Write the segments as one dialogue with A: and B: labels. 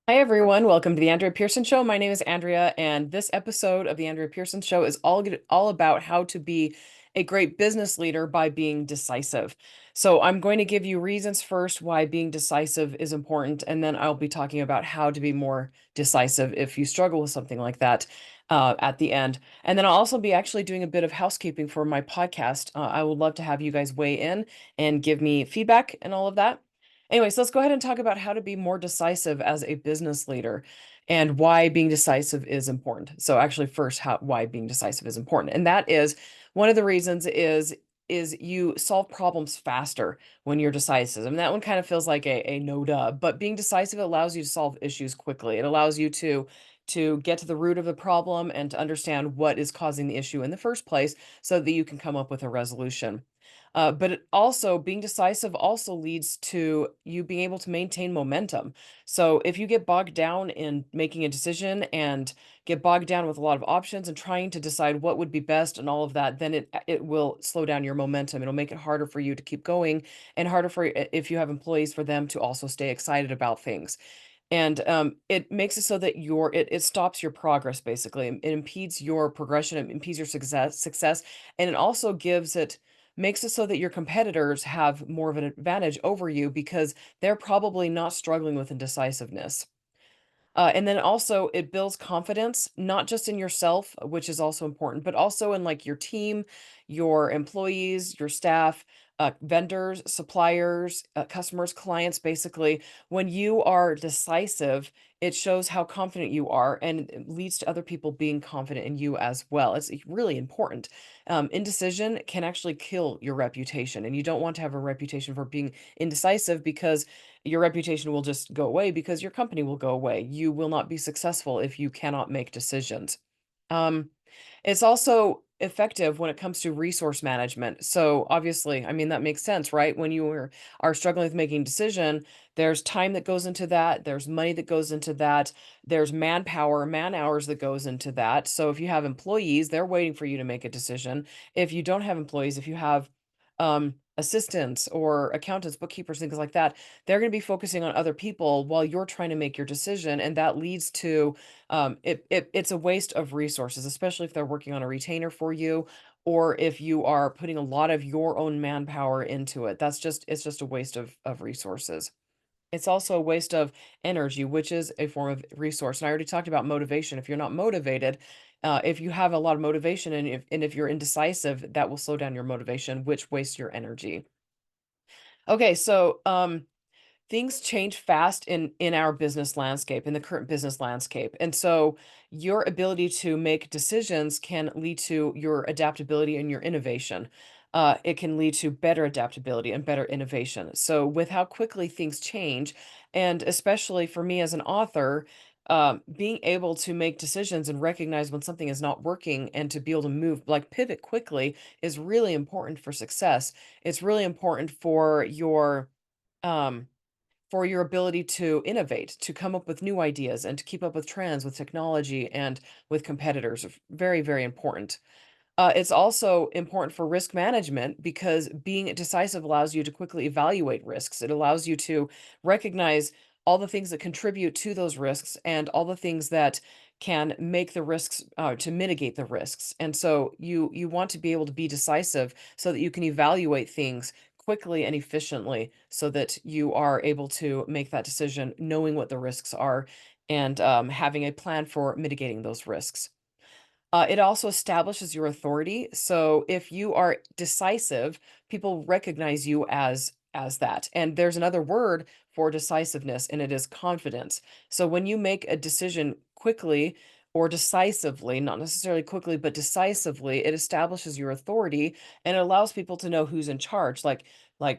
A: Hi, everyone. Welcome to the Andrea Pearson Show. My name is Andrea, and this episode of the Andrea Pearson Show is all about how to be a great business leader by being decisive. So, I'm going to give you reasons first why being decisive is important, and then I'll be talking about how to be more decisive if you struggle with something like that at the end. And then I'll also be actually doing a bit of housekeeping for my podcast. I would love to have you guys weigh in and give me feedback and all of that. Anyways, let's go ahead and talk about how to be more decisive as a business leader and why being decisive is important. So actually first why being decisive is important. And that is one of the reasons is you solve problems faster when you're decisive. And that one kind of feels like a no duh, but being decisive allows you to solve issues quickly. It allows you to get to the root of the problem and to understand what is causing the issue in the first place so that you can come up with a resolution. But it also being decisive also leads to you being able to maintain momentum. So if you get bogged down in making a decision and get bogged down with a lot of options and trying to decide what would be best and all of that, then it will slow down your momentum. It'll make it harder for you to keep going and harder for if you have employees for them to also stay excited about things. And it makes it so that it stops your progress basically. It impedes your progression, it impedes your success, and it also makes it so that your competitors have more of an advantage over you because they're probably not struggling with indecisiveness. And then also it builds confidence, not just in yourself, which is also important, but also in like your team, your employees, your staff, vendors, suppliers, customers, clients, basically. When you are decisive, it shows how confident you are and it leads to other people being confident in you as well. It's really important. Indecision can actually kill your reputation, and you don't want to have a reputation for being indecisive because your reputation will just go away because your company will go away. You will not be successful if you cannot make decisions. Um, it's also effective when it comes to resource management. So obviously, I mean, that makes sense, right? When are struggling with making a decision, there's time that goes into that, there's money that goes into that, there's manpower, man hours that goes into that. So if you have employees, they're waiting for you to make a decision. If you don't have employees, if you have assistants or accountants, bookkeepers, things like that, they're going to be focusing on other people while you're trying to make your decision, and that leads to it's a waste of resources, especially if they're working on a retainer for you, or if you are putting a lot of your own manpower into it. It's just a waste of resources. It's also a waste of energy, which is a form of resource. And I already talked about motivation. If you're not motivated, if you have a lot of motivation and if you're indecisive, that will slow down your motivation, which wastes your energy. Okay, so things change fast in our business landscape, in the current business landscape. And so your ability to make decisions can lead to your adaptability and your innovation. It can lead to better adaptability and better innovation. So with how quickly things change, and especially for me as an author, being able to make decisions and recognize when something is not working and to be able to move, like pivot quickly, is really important for success. It's really important um, for your ability to innovate, to come up with new ideas, and to keep up with trends, with technology, and with competitors. Very, very important. It's also important for risk management because being decisive allows you to quickly evaluate risks. It allows you to recognize all the things that contribute to those risks and all the things that can make the risks to mitigate the risks. And so you want to be able to be decisive so that you can evaluate things quickly and efficiently so that you are able to make that decision knowing what the risks are and having a plan for mitigating those risks. It also establishes your authority. So if you are decisive, people recognize you as that. And there's another word for decisiveness, and it is confidence. So when you make a decision quickly or decisively, not necessarily quickly, but decisively, it establishes your authority and it allows people to know who's in charge. Like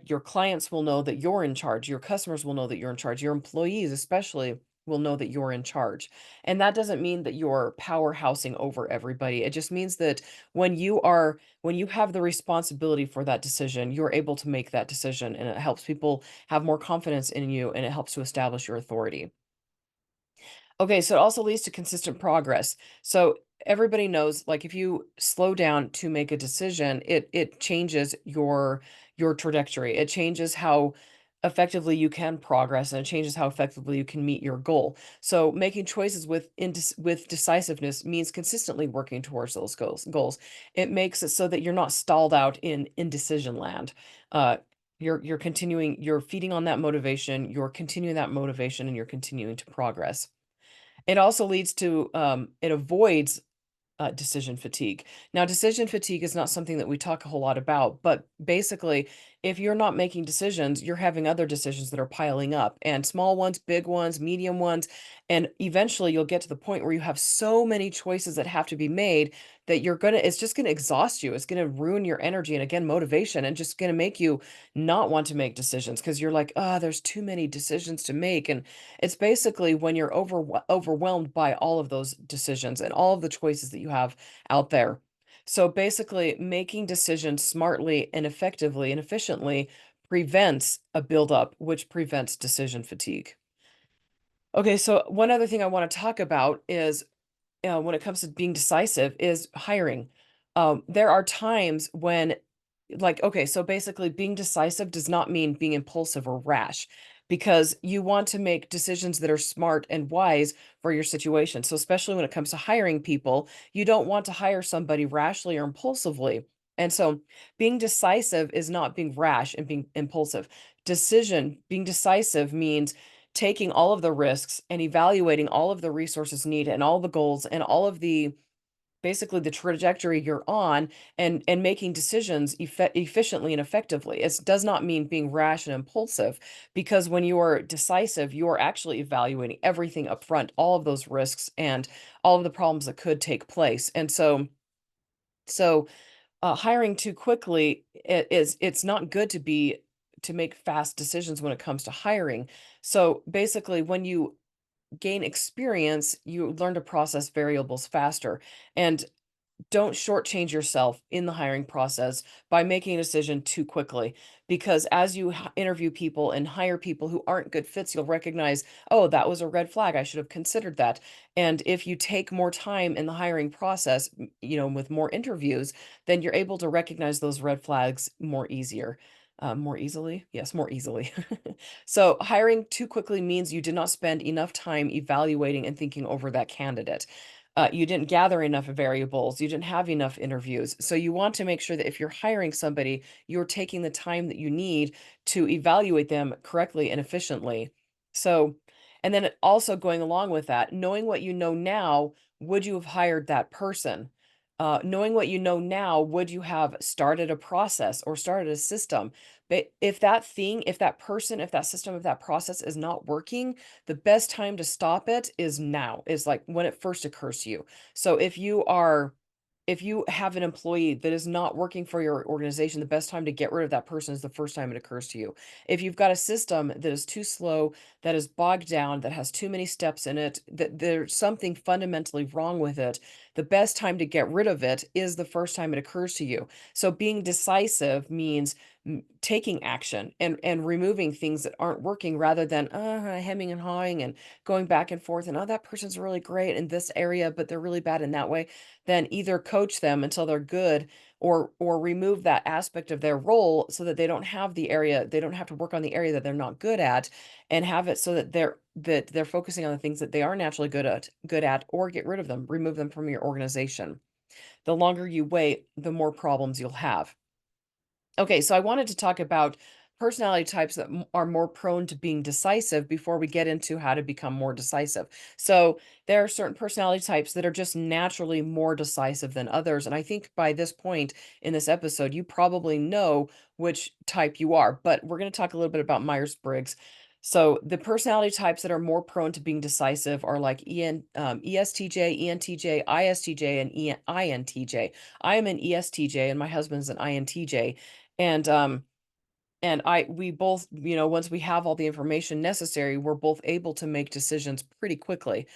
A: your clients will know that you're in charge, your customers will know that you're in charge, your employees especially will know that you're in charge. And that doesn't mean that you're powerhousing over everybody. It just means that when you have the responsibility for that decision, you're able to make that decision and it helps people have more confidence in you and it helps to establish your authority. Okay, so it also leads to consistent progress. So everybody knows, like if you slow down to make a decision, it changes your trajectory. It changes effectively you can progress, and it changes how effectively you can meet your goal. So making choices with decisiveness means consistently working towards those goals. It makes it so that you're not stalled out in indecision land. Uh, you're continuing, you're feeding on that motivation, you're continuing that motivation, and you're continuing to progress. It also leads to it avoids decision fatigue. Now, decision fatigue is not something that we talk a whole lot about, but basically, if you're not making decisions, you're having other decisions that are piling up, and small ones, big ones, medium ones, and eventually you'll get to the point where you have so many choices that have to be made that it's just gonna exhaust you. It's gonna ruin your energy and again, motivation, and just gonna make you not want to make decisions because you're like, "Ah, there's too many decisions to make." And it's basically when you're overwhelmed by all of those decisions and all of the choices that you have out there. So basically, making decisions smartly and effectively and efficiently prevents a buildup, which prevents decision fatigue. Okay, so one other thing I want to talk about is when it comes to being decisive is hiring. There are times when, like, okay, so basically being decisive does not mean being impulsive or rash because you want to make decisions that are smart and wise for your situation. So, especially when it comes to hiring people, you don't want to hire somebody rashly or impulsively. And so, being decisive is not being rash and being impulsive. Being decisive means taking all of the risks and evaluating all of the resources needed and all the goals and all of the basically the trajectory you're on and making decisions efficiently and effectively. It does not mean being rash and impulsive because when you are decisive, you are actually evaluating everything up front, all of those risks and all of the problems that could take place. And so hiring too quickly it's not good to make fast decisions when it comes to hiring. So basically, when you gain experience, you learn to process variables faster. And don't shortchange yourself in the hiring process by making a decision too quickly. Because as you interview people and hire people who aren't good fits, you'll recognize, oh, that was a red flag. I should have considered that. And if you take more time in the hiring process, with more interviews, then you're able to recognize those red flags more easily. Yes, more easily. So hiring too quickly means you did not spend enough time evaluating and thinking over that candidate. You didn't gather enough variables. You didn't have enough interviews. So you want to make sure that if you're hiring somebody, you're taking the time that you need to evaluate them correctly and efficiently. So, and then also going along with that, knowing what you know now, would you have hired that person? Knowing what you know now, would you have started a process or started a system? But if that person, if that system, if that process is not working, the best time to stop it is now, is like when it first occurs to you. So if you have an employee that is not working for your organization, the best time to get rid of that person is the first time it occurs to you. If you've got a system that is too slow, that is bogged down, that has too many steps in it, that there's something fundamentally wrong with it, the best time to get rid of it is the first time it occurs to you. So being decisive means taking action and removing things that aren't working rather than hemming and hawing and going back and forth and, oh, that person's really great in this area but they're really bad in that way. Then either coach them until they're good or remove that aspect of their role so that they don't have to work on the area that they're not good at, and have it so that they're focusing on the things that they are naturally good at, or get rid of them, remove them from your organization. The longer you wait, the more problems you'll have. Okay, so I wanted to talk about personality types that are more prone to being decisive before we get into how to become more decisive. So, there are certain personality types that are just naturally more decisive than others. And I think by this point in this episode, you probably know which type you are, but we're going to talk a little bit about Myers Briggs. So, the personality types that are more prone to being decisive are like ESTJ, ENTJ, ISTJ, and INTJ. I am an ESTJ and my husband's an INTJ. And, we both, once we have all the information necessary, we're both able to make decisions pretty quickly.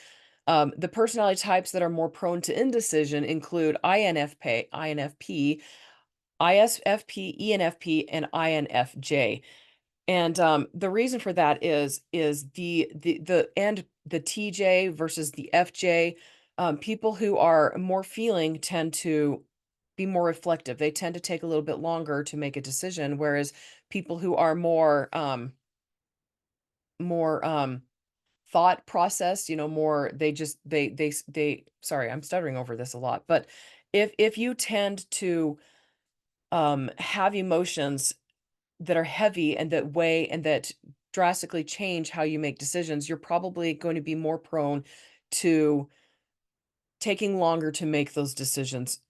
A: The personality types that are more prone to indecision include ISFP, ENFP, and INFJ. And the reason for that is the TJ versus the FJ. People who are more feeling tend to be more reflective. They tend to take a little bit longer to make a decision, whereas people who are more more thought process, more they just they sorry, I'm stuttering over this a lot, but if you tend to have emotions that are heavy and that weigh and that drastically change how you make decisions, you're probably going to be more prone to taking longer to make those decisions.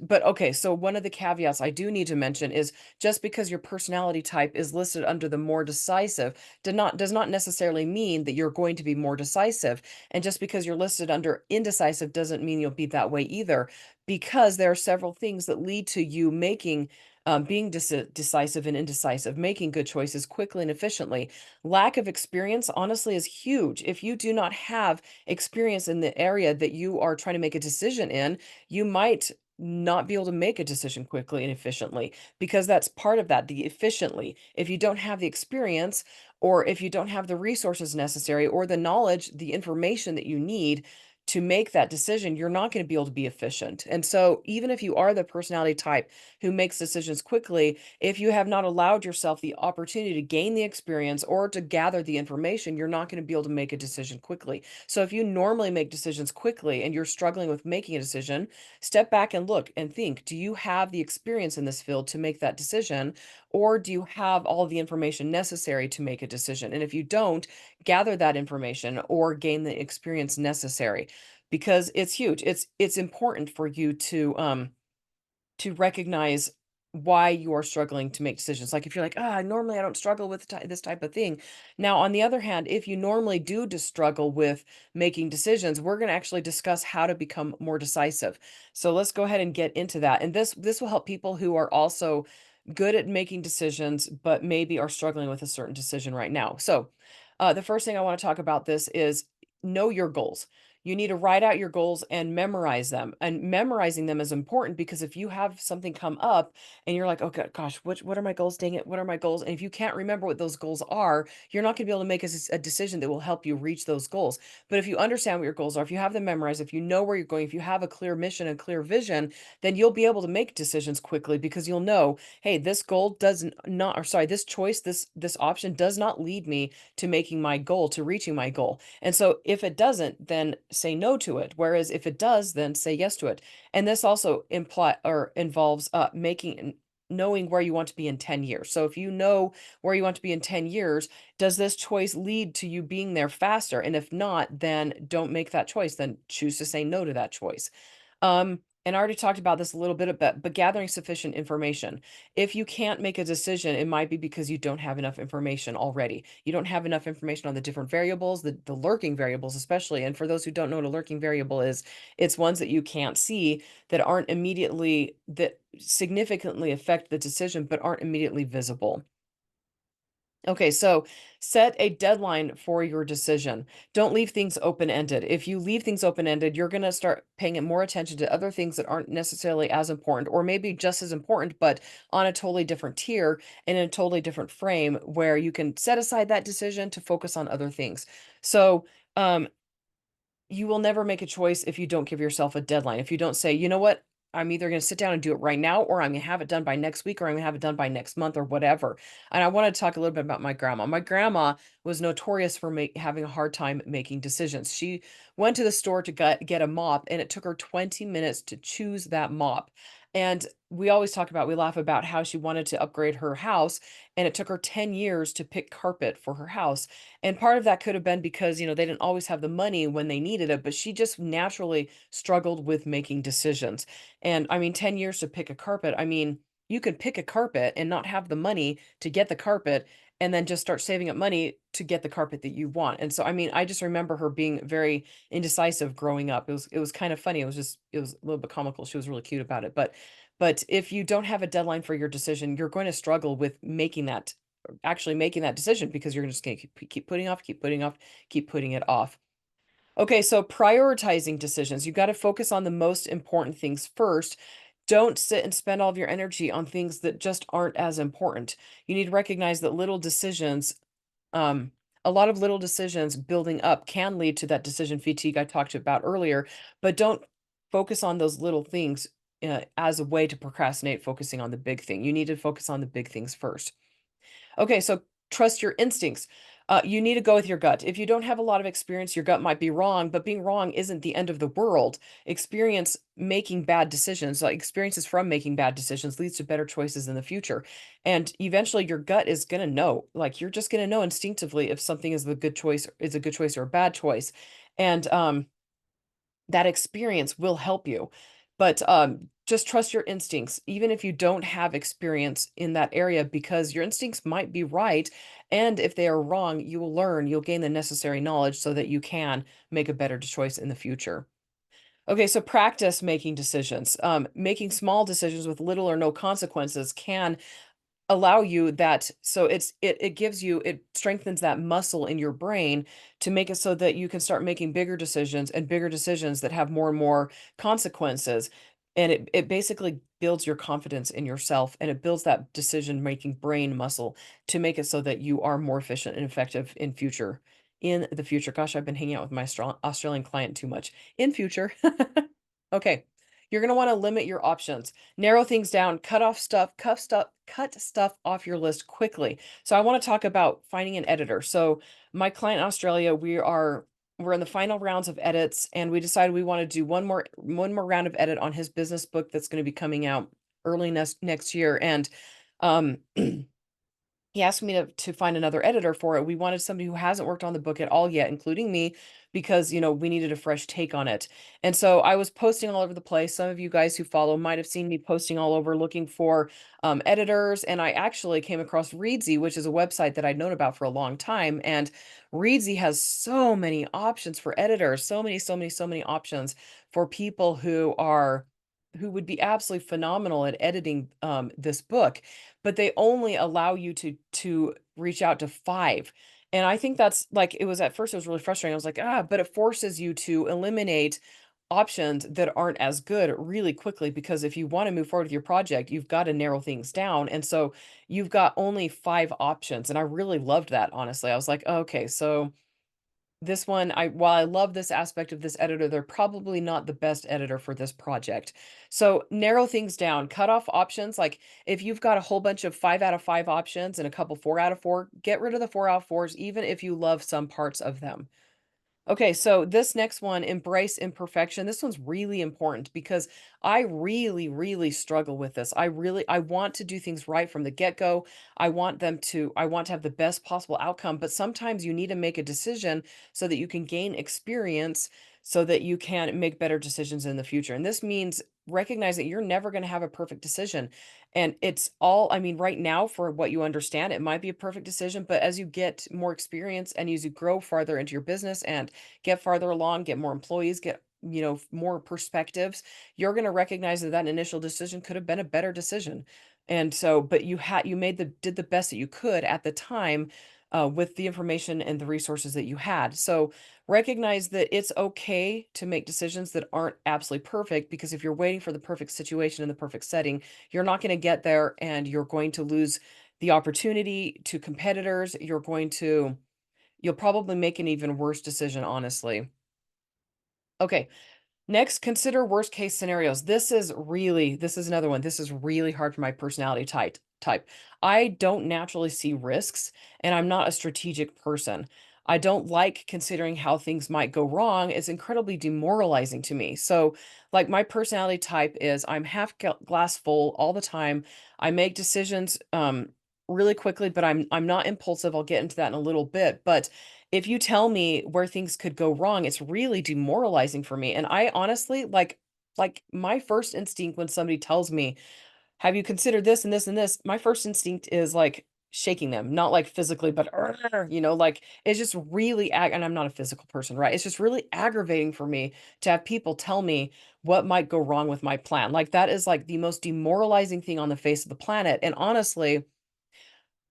A: But okay, so one of the caveats I do need to mention is just because your personality type is listed under the more decisive does not necessarily mean that you're going to be more decisive. And just because you're listed under indecisive doesn't mean you'll be that way either, because there are several things that lead to you making being decisive and indecisive, making good choices quickly and efficiently. Lack of experience, honestly, is huge. If you do not have experience in the area that you are trying to make a decision in, you might not be able to make a decision quickly and efficiently, because that's part of that, the efficiently. If you don't have the experience, or if you don't have the resources necessary or the knowledge, the information that you need to make that decision, you're not going to be able to be efficient. And so, even if you are the personality type who makes decisions quickly, if you have not allowed yourself the opportunity to gain the experience or to gather the information, you're not going to be able to make a decision quickly. So if you normally make decisions quickly and you're struggling with making a decision, step back and look and think, do you have the experience in this field to make that decision? Or do you have all the information necessary to make a decision? And if you don't, gather that information or gain the experience necessary, because it's huge. It's important for you to recognize why you are struggling to make decisions. Like if you're like, ah, normally I don't struggle with this type of thing. Now, on the other hand, if you normally do just struggle with making decisions, we're going to actually discuss how to become more decisive. So let's go ahead and get into that. And this will help people who are also good at making decisions, but maybe are struggling with a certain decision right now. So the first thing I want to talk about this is know your goals. You need to write out your goals and memorize them. And memorizing them is important because if you have something come up and you're like, okay, gosh, what are my goals? Dang it, what are my goals? And if you can't remember what those goals are, you're not going to be able to make a decision that will help you reach those goals. But if you understand what your goals are, if you have them memorized, if you know where you're going, if you have a clear mission and clear vision, then you'll be able to make decisions quickly because you'll know, hey, this goal does not, or sorry, this choice, this option does not lead me to making my goal, to reaching my goal. And so if it doesn't, then say no to it. Whereas if it does, then say yes to it. And this also involves knowing where you want to be in 10 years. So if you know where you want to be in 10 years, does this choice lead to you being there faster? And if not, then don't make that choice. Then choose to say no to that choice. And I already talked about this a little bit, but gathering sufficient information. If you can't make a decision, it might be because you don't have enough information already. You don't have enough information on the different variables, the lurking variables, especially. And for those who don't know what a lurking variable is, it's ones that you can't see that aren't immediately, that significantly affect the decision, but aren't immediately visible. Okay, so set a deadline for your decision. Don't leave things open-ended. If you leave things open-ended, you're going to start paying more attention to other things that aren't necessarily as important, or maybe just as important, but on a totally different tier and in a totally different frame where you can set aside that decision to focus on other things. So, you will never make a choice if you don't give yourself a deadline. If you don't say, you know what, I'm either going to sit down and do it right now, or I'm going to have it done by next week, or I'm going to have it done by next month, or whatever. And I want to talk a little bit about my grandma. My grandma was notorious for having a hard time making decisions. She went to the store to get a mop, and it took her 20 minutes to choose that mop. And we laugh about how she wanted to upgrade her house, and it took her 10 years to pick carpet for her house. And part of that could have been because, they didn't always have the money when they needed it, but she just naturally struggled with making decisions. And I mean, 10 years to pick a carpet. I mean, you could pick a carpet and not have the money to get the carpet and then just start saving up money to get the carpet that you want. And so, I mean, I just remember her being very indecisive growing up. It was kind of funny. It was a little bit comical. She was really cute about it. But if you don't have a deadline for your decision, you're going to struggle with actually making that decision because you're just going to keep putting off, keep putting off, keep putting it off. Okay, so prioritizing decisions. You got to focus on the most important things first. Don't sit and spend all of your energy on things that just aren't as important. You need to recognize that um, a lot of little decisions building up can lead to that decision fatigue I talked about earlier, but don't focus on those little things as a way to procrastinate focusing on the big thing. You need to focus on the big things first. Okay, so trust your instincts. You need to go with your gut. If you don't have a lot of experience, your gut might be wrong, but being wrong isn't the end of the world. Experience making bad decisions, like experiences from making bad decisions, leads to better choices in the future. And eventually your gut is going to know, like you're just going to know instinctively if something is a good choice or a bad choice. And that experience will help you. But just trust your instincts, even if you don't have experience in that area, because your instincts might be right. And if they are wrong, you will learn, you'll gain the necessary knowledge so that you can make a better choice in the future. Okay, so practice making decisions. Making small decisions with little or no consequences can allow you that, so it gives you, it strengthens that muscle in your brain to make it so that you can start making bigger decisions, and bigger decisions that have more and more consequences. And it basically builds your confidence in yourself, and it builds that decision making brain muscle to make it so that you are more efficient and effective in the future. Gosh, I've been hanging out with my Australian client too much. In future. Okay. You're going to want to limit your options. Narrow things down, cut stuff off your list quickly. So I want to talk about finding an editor. So my client in Australia, we're in the final rounds of edits, and we decided we want to do one more round of edit on his business book that's going to be coming out early next year. And um he asked me to find another editor for it. We wanted somebody who hasn't worked on the book at all yet, including me, because, we needed a fresh take on it. And so I was posting all over the place. Some of you guys who follow might have seen me posting all over looking for editors. And I actually came across Readsy, which is a website that I'd known about for a long time. And Readsy has so many options for editors, so many options for people who would be absolutely phenomenal at editing this book, but they only allow you to reach out to 5. And I think that's like, it was at first it was really frustrating. I was like, but it forces you to eliminate options that aren't as good really quickly, because if you want to move forward with your project, you've got to narrow things down. And so you've got only 5 options. And I really loved that, honestly. I was like, okay, so this one, while I love this aspect of this editor, they're probably not the best editor for this project. So narrow things down, cut off options. Like if you've got a whole bunch of 5 out of 5 options and a couple 4 out of 4, get rid of the 4 out of 4s, even if you love some parts of them. Okay, so this next one, embrace imperfection. This one's really important because I really, really struggle with this. I want to do things right from the get-go. I want to have the best possible outcome, but sometimes you need to make a decision so that you can gain experience so that you can make better decisions in the future. And this means recognize that you're never going to have a perfect decision. And it's all, I mean, right now, for what you understand, it might be a perfect decision, but as you get more experience and as you grow farther into your business and get farther along, get more employees, get, more perspectives, you're going to recognize that that initial decision could have been a better decision. And so, but you did the best that you could at the time, with the information and the resources that you had. So recognize that it's okay to make decisions that aren't absolutely perfect, because if you're waiting for the perfect situation in the perfect setting, you're not going to get there, and you're going to lose the opportunity to competitors. You'll probably make an even worse decision, honestly. Okay. Next, consider worst case scenarios. This is another one. This is really hard for my personality type. I don't naturally see risks, and I'm not a strategic person. I don't like considering how things might go wrong. It's incredibly demoralizing to me. So, like, my personality type is I'm half glass full all the time. I make decisions really quickly, but I'm not impulsive. I'll get into that in a little bit. But if you tell me where things could go wrong, it's really demoralizing for me. And I honestly, like my first instinct when somebody tells me, "Have you considered this and this and this?" My first instinct is like shaking them, not like physically, but "Arr," like it's just really and I'm not a physical person, right? It's just really aggravating for me to have people tell me what might go wrong with my plan. Like that is like the most demoralizing thing on the face of the planet. And honestly,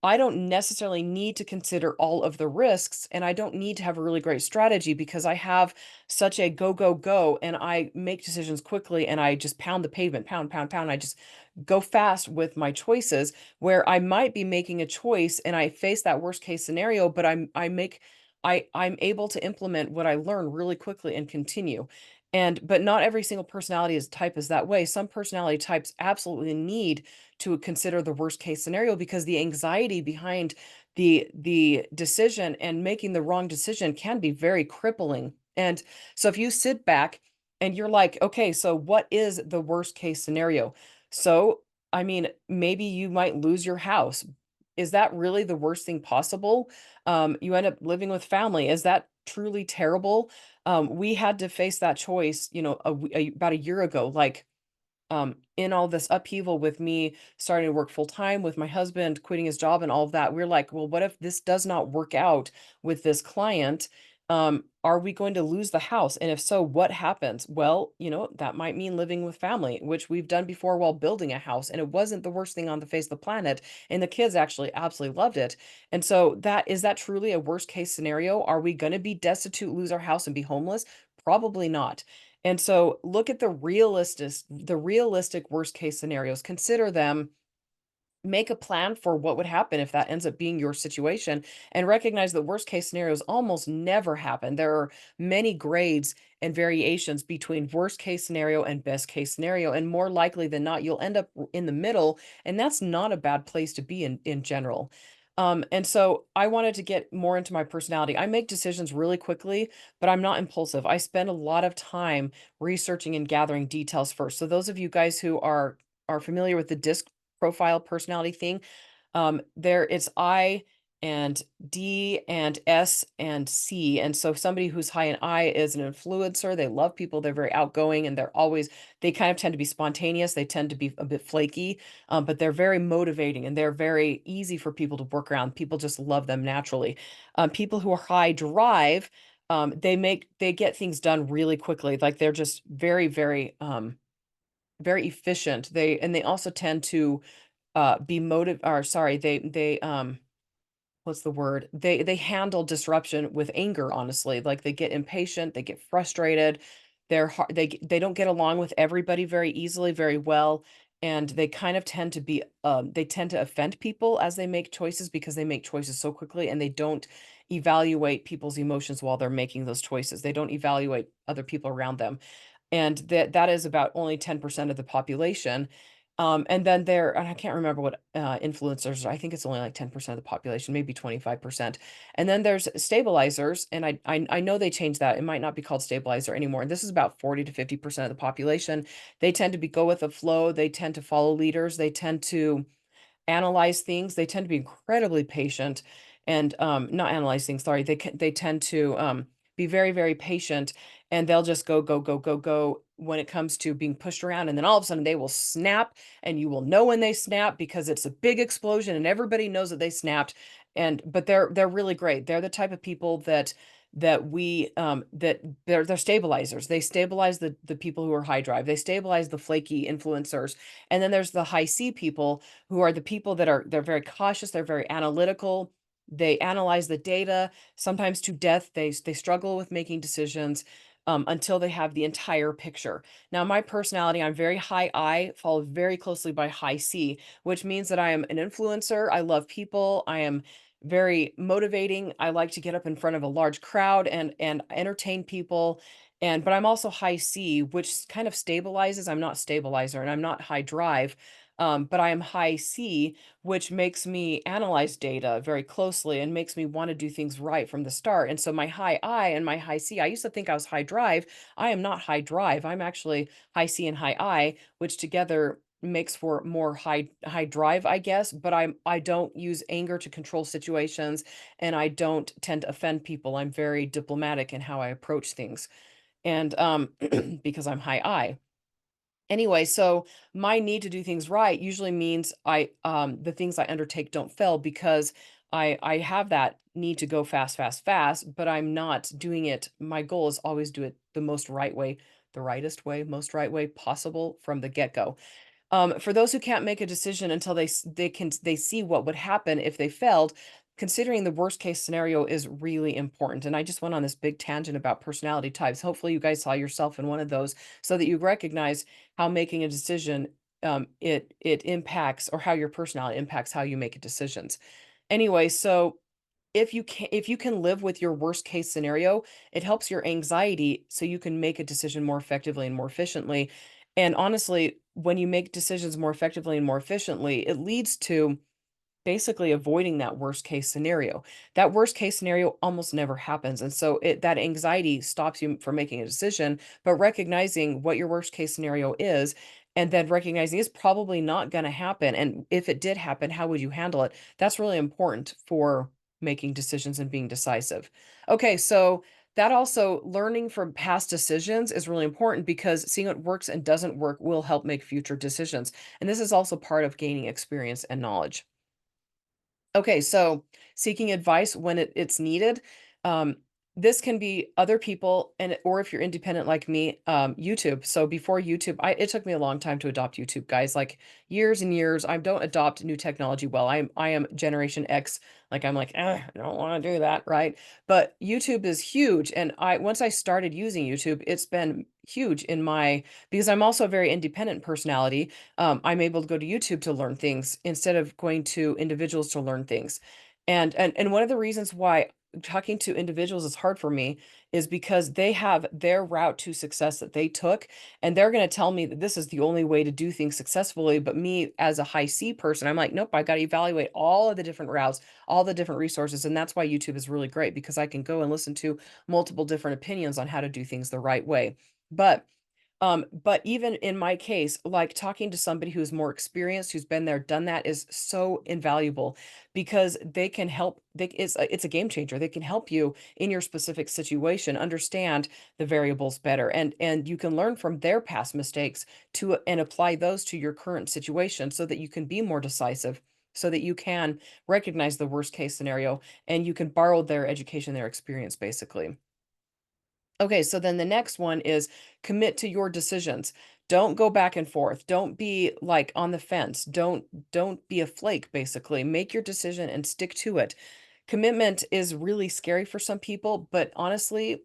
A: I don't necessarily need to consider all of the risks, and I don't need to have a really great strategy, because I have such a go, go, go, and I make decisions quickly, and I just pound the pavement, pound, pound, pound. I just go fast with my choices, where I might be making a choice and I face that worst case scenario, but I'm able to implement what I learn really quickly and continue. But not every single personality type is that way. Some personality types absolutely need to consider the worst case scenario, because the anxiety behind the decision, and making the wrong decision can be very crippling. And so if you sit back and you're like, okay, so what is the worst case scenario? So, I mean, maybe you might lose your house. Is that really the worst thing possible? You end up living with family. Is that truly terrible? We had to face that choice, about a year ago. Like, in all this upheaval with me starting to work full time, with my husband quitting his job and all of that, we're like, well, what if this does not work out with this client? Are we going to lose the house? And if so, what happens? Well, that might mean living with family, which we've done before while building a house. And it wasn't the worst thing on the face of the planet. And the kids actually absolutely loved it. And so that truly a worst case scenario? Are we going to be destitute, lose our house, and be homeless? Probably not. And so look at the realistic worst case scenarios, consider them, make a plan for what would happen if that ends up being your situation, and recognize that worst case scenarios almost never happen. There are many grades and variations between worst case scenario and best case scenario, and more likely than not, you'll end up in the middle, and that's not a bad place to be in general. And so I wanted to get more into my personality. I make decisions really quickly, but I'm not impulsive. I spend a lot of time researching and gathering details first. So those of you guys who are familiar with the disc profile personality thing, there it's I and D and S and C. And so somebody who's high in I is an influencer. They love people. They're very outgoing, and they kind of tend to be spontaneous. They tend to be a bit flaky, but they're very motivating, and they're very easy for people to work around. People just love them naturally. People who are high drive, they get things done really quickly. Like they're just very, very, very efficient. They also tend to be motive or sorry, they what's the word? They handle disruption with anger, honestly. Like they get impatient, they get frustrated. They don't get along with everybody very easily, very well, and they kind of tend to be they tend to offend people as they make choices, because they make choices so quickly, and they don't evaluate people's emotions while they're making those choices. They don't evaluate other people around them, and that is about only 10% of the population. And then and I can't remember what influencers are. I think it's only like 10% of the population, maybe 25%. And then there's stabilizers, and I know they changed that. It might not be called stabilizer anymore. And this is about 40 to 50% of the population. They tend to go with the flow. They tend to follow leaders. They tend to analyze things. They tend to be incredibly patient, and not analyze things, sorry. They tend to be very, very patient, and they'll just go, go, go, go, go when it comes to being pushed around. And then all of a sudden they will snap, and you will know when they snap because it's a big explosion and everybody knows that they snapped. But they're really great. They're the type of people that they're stabilizers. They stabilize the people who are high drive. They stabilize the flaky influencers. And then there's the high C people, who are the people they're very cautious, they're very analytical. They analyze the data, sometimes to death. They struggle with making decisions until they have the entire picture. Now, my personality, I'm very high I, followed very closely by high C, which means that I am an influencer. I love people. I am very motivating. I like to get up in front of a large crowd and entertain people. But I'm also high C, which kind of stabilizes. I'm not stabilizer, and I'm not high drive. But I am high C, which makes me analyze data very closely and makes me want to do things right from the start. And so my high I and my high C, I used to think I was high drive. I am not high drive. I'm actually high C and high I, which together makes for more high drive, I guess. But I don't use anger to control situations, and I don't tend to offend people. I'm very diplomatic in how I approach things. And because I'm high I. Anyway, so my need to do things right usually means the things I undertake don't fail, because I have that need to go fast, fast, fast, but I'm not doing it. My goal is always do it the most right way, the rightest way, most right way possible from the get-go. For those who can't make a decision until they see what would happen if they failed, considering the worst case scenario is really important. And I just went on this big tangent about personality types. Hopefully, you guys saw yourself in one of those, so that you recognize how making a decision it impacts, or how your personality impacts how you make decisions. Anyway, so if you can live with your worst case scenario, it helps your anxiety, so you can make a decision more effectively and more efficiently. And honestly, when you make decisions more effectively and more efficiently, it leads to basically avoiding that worst case scenario. That worst case scenario almost never happens. And so that anxiety stops you from making a decision, but recognizing what your worst case scenario is, and then recognizing it's probably not going to happen. And if it did happen, how would you handle it? That's really important for making decisions and being decisive. Okay, so that also learning from past decisions is really important because seeing what works and doesn't work will help make future decisions. And this is also part of gaining experience and knowledge. Okay, so seeking advice when it's needed. Um, this can be other people, and or if you're independent like me, YouTube. So before YouTube, it took me a long time to adopt YouTube, guys. Like years and years. I don't adopt new technology well. I am Generation X. Like I'm like, I don't want to do that, right? But YouTube is huge, and I once I started using YouTube, it's been huge in my because I'm also a very independent personality. I'm able to go to YouTube to learn things instead of going to individuals to learn things. And one of the reasons why talking to individuals is hard for me is because they have their route to success that they took, and they're going to tell me that this is the only way to do things successfully. But me as a high C person, I'm like, nope, I got to evaluate all of the different routes, all the different resources. And that's why YouTube is really great because I can go and listen to multiple different opinions on how to do things the right way. But even in my case, like talking to somebody who's more experienced, who's been there, done that is so invaluable because they can help. It's a game changer. They can help you in your specific situation understand the variables better, and you can learn from their past mistakes to and apply those to your current situation so that you can be more decisive, so that you can recognize the worst case scenario and you can borrow their education, their experience, basically. Okay, so then the next one is commit to your decisions. Don't go back and forth. Don't be like on the fence. Don't be a flake basically. Make your decision and stick to it. Commitment is really scary for some people, but honestly,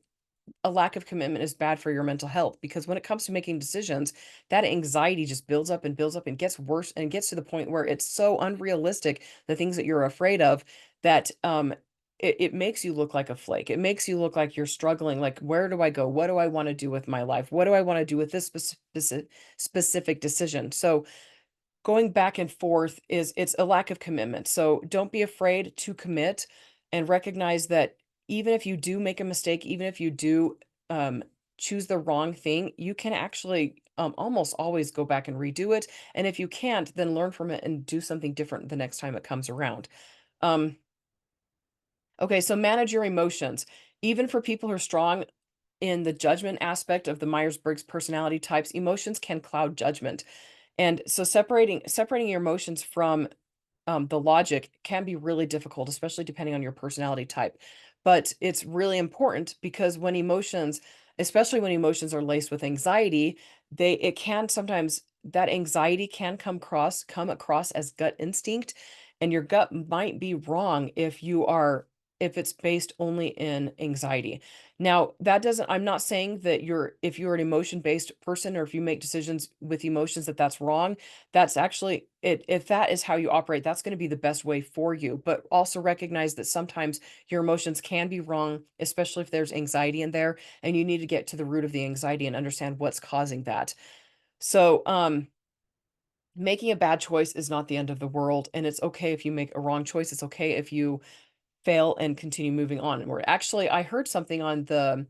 A: a lack of commitment is bad for your mental health because when it comes to making decisions, that anxiety just builds up and gets worse and gets to the point where it's so unrealistic, the things that you're afraid of, that it makes you look like a flake. It makes you look like you're struggling. Like, where do I go? What do I want to do with my life? What do I want to do with this specific decision? So going back and forth is it's a lack of commitment. So don't be afraid to commit and recognize that even if you do make a mistake, even if you do um, choose the wrong thing, you can actually almost always go back and redo it. And if you can't, then learn from it and do something different the next time it comes around. Um, okay, so manage your emotions. Even for people who are strong in the judgment aspect of the Myers-Briggs personality types, emotions can cloud judgment. And so separating your emotions from the logic can be really difficult, especially depending on your personality type. But it's really important because when emotions, especially when emotions are laced with anxiety, it can sometimes that anxiety can come across as gut instinct, and your gut might be wrong if it's based only in anxiety. Now, that doesn't I'm not saying that if you're an emotion-based person or if you make decisions with emotions that that's wrong. That's actually it if that is how you operate, that's gonna be the best way for you, but also recognize that sometimes your emotions can be wrong, especially if there's anxiety in there, and you need to get to the root of the anxiety and understand what's causing that. So, making a bad choice is not the end of the world, and it's okay if you make a wrong choice. It's okay if you fail and continue moving on. Or actually, I heard something on the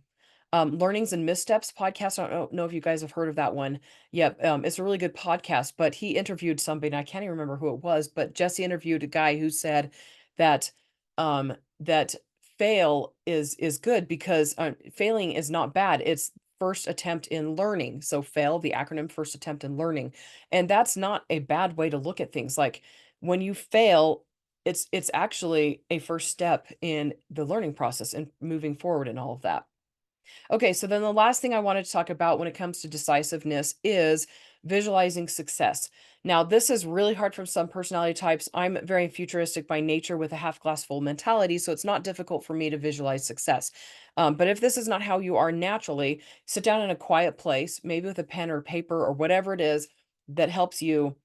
A: Learnings and Missteps podcast. I don't know if you guys have heard of that one. Yep, it's a really good podcast. But he interviewed somebody, and I can't even remember who it was. But Jesse interviewed a guy who said that that fail is good because failing is not bad. It's first attempt in learning. So fail, the acronym first attempt in learning, and that's not a bad way to look at things. Like when you fail, it's actually a first step in the learning process and moving forward and all of that. Okay, so then the last thing I wanted to talk about when it comes to decisiveness is visualizing success. Now, this is really hard for some personality types. I'm very futuristic by nature with a half glass full mentality, so it's not difficult for me to visualize success. But if this is not how you are naturally, sit down in a quiet place, maybe with a pen or paper or whatever it is that helps you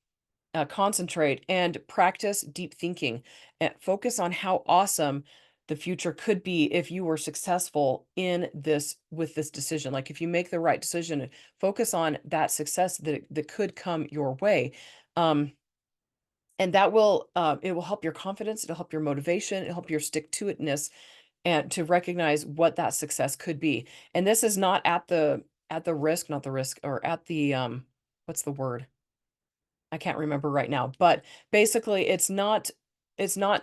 A: concentrate and practice deep thinking and focus on how awesome the future could be if you were successful in this with this decision. Like if you make the right decision, focus on that success that could come your way. Um, And that will, it will help your confidence, it'll help your motivation, it'll help your stick to itness and to recognize what that success could be. And this is not at the risk, not the risk, or at the, what's the word? I can't remember right now, but basically it's not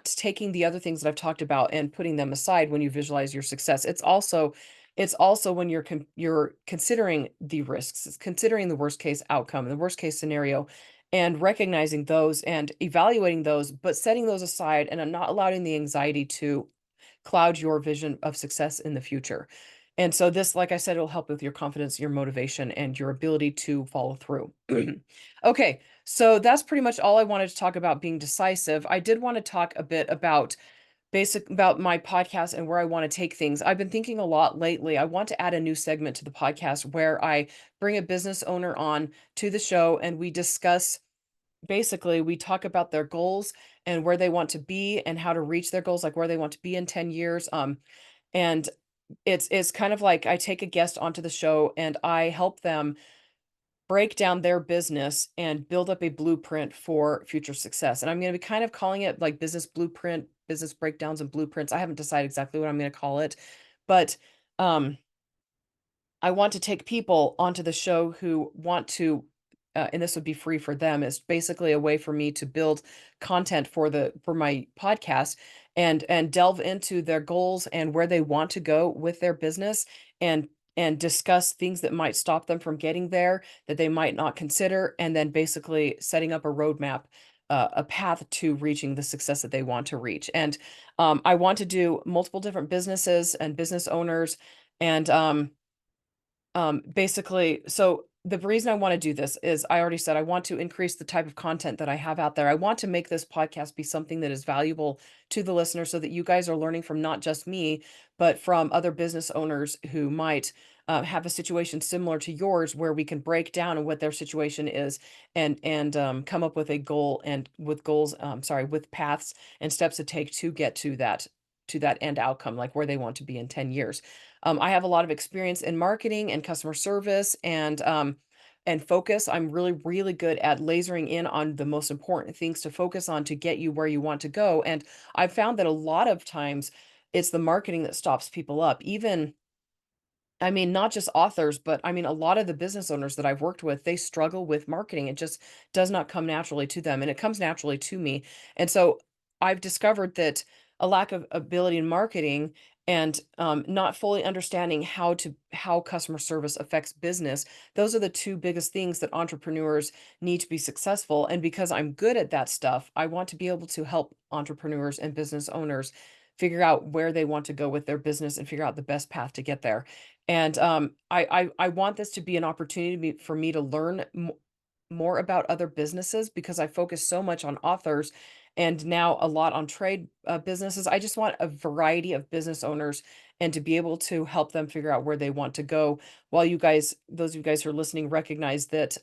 A: taking the other things that I've talked about and putting them aside when you visualize your success. It's also when you're considering the risks, it's considering the worst case outcome, the worst case scenario, and recognizing those and evaluating those, but setting those aside and not allowing the anxiety to cloud your vision of success in the future. And so this, like I said, it'll help with your confidence, your motivation, and your ability to follow through. Okay, so that's pretty much all I wanted to talk about being decisive. I did want to talk a bit about about my podcast and where I want to take things. I've been thinking a lot lately. I want to add a new segment to the podcast where I bring a business owner on to the show and we discuss, basically we talk about their goals and where they want to be and how to reach their goals, like where they want to be in 10 years. And it's kind of like I take a guest onto the show and I help them break down their business and build up a blueprint for future success. And I'm going to be kind of calling it like business blueprint, business breakdowns and blueprints. I haven't decided exactly what I'm going to call it, but um I want to take people onto the show who want to, and this would be free for them. It's basically a way for me to build content for my podcast and delve into their goals and where they want to go with their business and and discuss things that might stop them from getting there that they might not consider, and then basically setting up a roadmap, a path to reaching the success that they want to reach. And I want to do multiple different businesses and business owners and basically, so the reason I wanna do this is I already said I want to increase the type of content that I have out there. I want to make this podcast be something that is valuable to the listener so that you guys are learning from not just me, but from other business owners who might, have a situation similar to yours where we can break down what their situation is and come up with a goal and with goals, sorry, with paths and steps to take to get to that end outcome, like where they want to be in 10 years. I have a lot of experience in marketing and customer service and focus. I'm really, really good at lasering in on the most important things to focus on to get you where you want to go. And I've found that a lot of times it's the marketing that stops people up. Even I mean, not just authors, but I mean, a lot of the business owners that I've worked with, they struggle with marketing. It just does not come naturally to them, and it comes naturally to me. And so I've discovered that a lack of ability in marketing and not fully understanding how customer service affects business, those are the two biggest things that entrepreneurs need to be successful. And because I'm good at that stuff, I want to be able to help entrepreneurs and business owners figure out where they want to go with their business and figure out the best path to get there. And, I want this to be an opportunity for me to learn more about other businesses because I focus so much on authors and now a lot on trade, businesses. I just want a variety of business owners and to be able to help them figure out where they want to go while you guys, those of you guys who are listening, recognize that,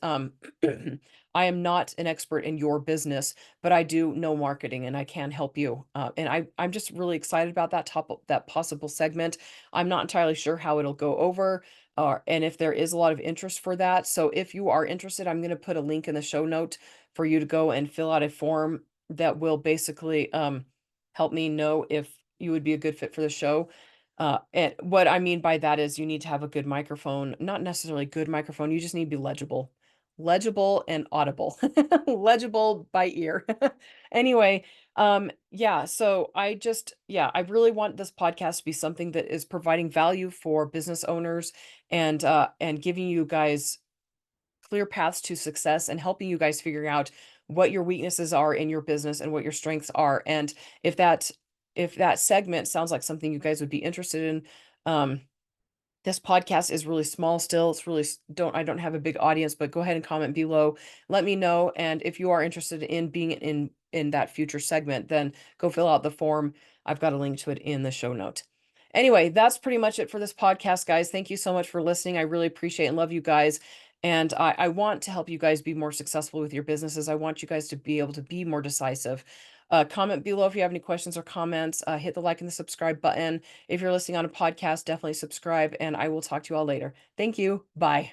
A: I am not an expert in your business, but I do know marketing and I can help you. And I'm just really excited about that possible segment. I'm not entirely sure how it'll go over, and if there is a lot of interest for that. So if you are interested, I'm going to put a link in the show note for you to go and fill out a form that will basically help me know if you would be a good fit for the show. And what I mean by that is you need to have a good microphone, not necessarily good microphone. You just need to be legible, legible and audible, legible by ear. Anyway, yeah, so yeah, I really want this podcast to be something that is providing value for business owners and giving you guys clear paths to success and helping you guys figure out what your weaknesses are in your business and what your strengths are. And if that if that segment sounds like something you guys would be interested in, this podcast is really small still. It's really I don't have a big audience, but go ahead and comment below. Let me know, and if you are interested in being in that future segment, then go fill out the form. I've got a link to it in the show note. Anyway, that's pretty much it for this podcast, guys. Thank you so much for listening. I really appreciate and love you guys. And I want to help you guys be more successful with your businesses. I want you guys to be able to be more decisive. Comment below if you have any questions or comments. Hit the like and the subscribe button. If you're listening on a podcast, definitely subscribe, and I will talk to you all later. Thank you. Bye.